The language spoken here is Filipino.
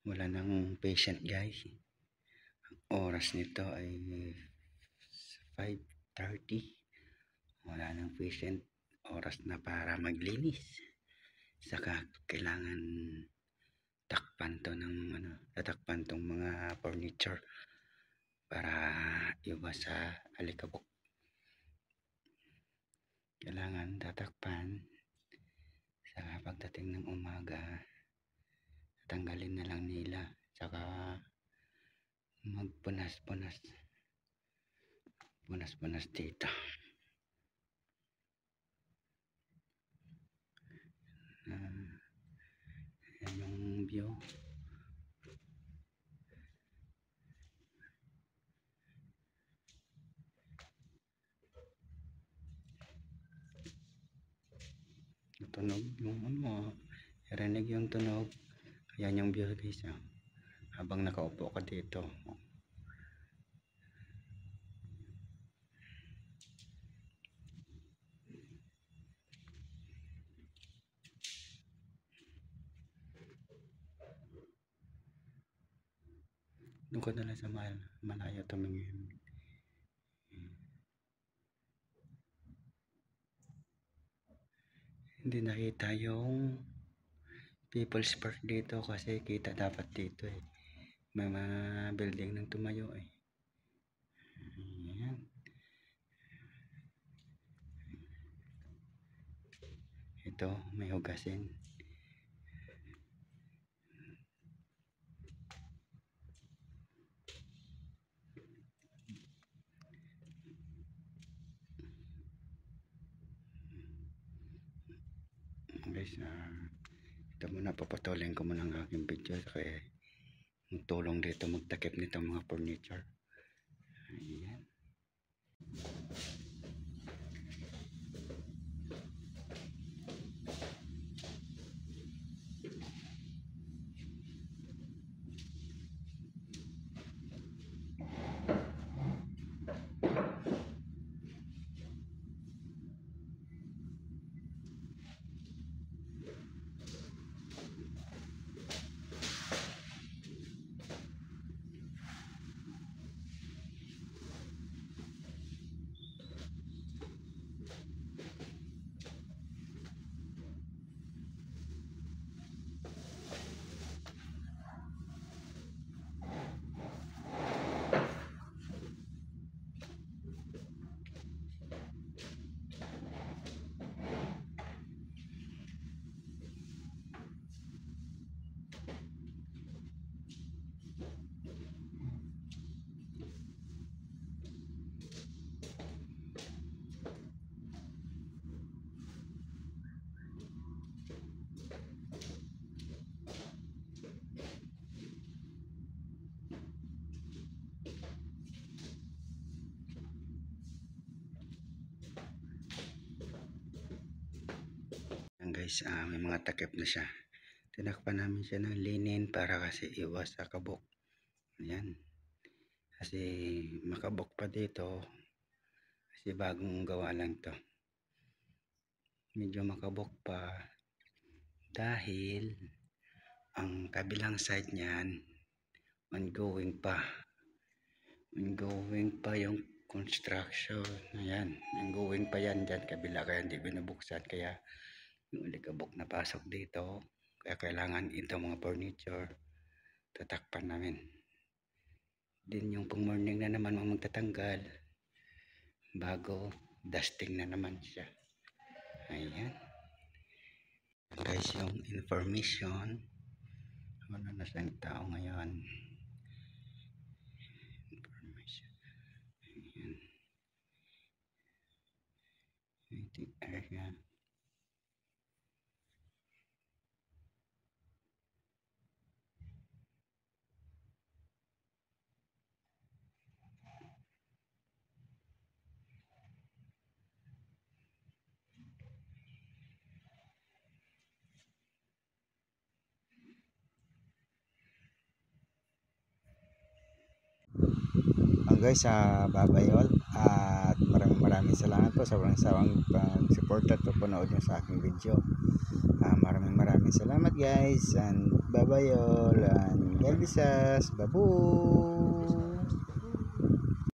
Wala nang patient guys. Ang oras nito ay 5:30. Wala nang patient. Oras na para maglinis. Saka kailangan takpan to ng tatakpan tong mga furniture para iwas sa alikabok. Kailangan tatakpan. Saka pagdating ng umaga, tanggalin na lang nila. Saka magpunas-punas dito. Yan yung view. Tunog yung narinig yung tunog. Yan yung view guys. Habang nakaupo ka dito. Doon ko na lang sa malayo tumingin. Hindi nakita yung People's Park dito kasi kita dapat dito eh. May mga building nang tumayo eh. Ayan. Ito may hugasin. Guys, ito muna, papatuloyin ko muna ang aking video kaya tulong dito magtakip nito mga furniture. Ayan. Guys, may mga takip na siya. Tinakpan namin siya ng linen para kasi iwas sa kabok. Ayan. Kasi makabok pa dito. Kasi bagong gawa lang to. Medyo makabok pa. Dahil ang kabilang side niyan ongoing pa. Ongoing pa yung construction. Ayan. Ongoing pa yan dyan kabila. Kaya hindi binubuksan. Kaya yung alikabok na pasok dito, kaya kailangan ito mga furniture tatakpan namin. Din yung pang morning na naman magtatanggal bago dusting na naman siya. Ayan guys, yung information. Wala na siyang tao ngayon. Information. Ayan. Waiting area. Guys, babayol at maraming salamat po sa walang sawang pag-support at panood nyo sa aking video. Maraming salamat guys, and babayol, and Elvisas, babu.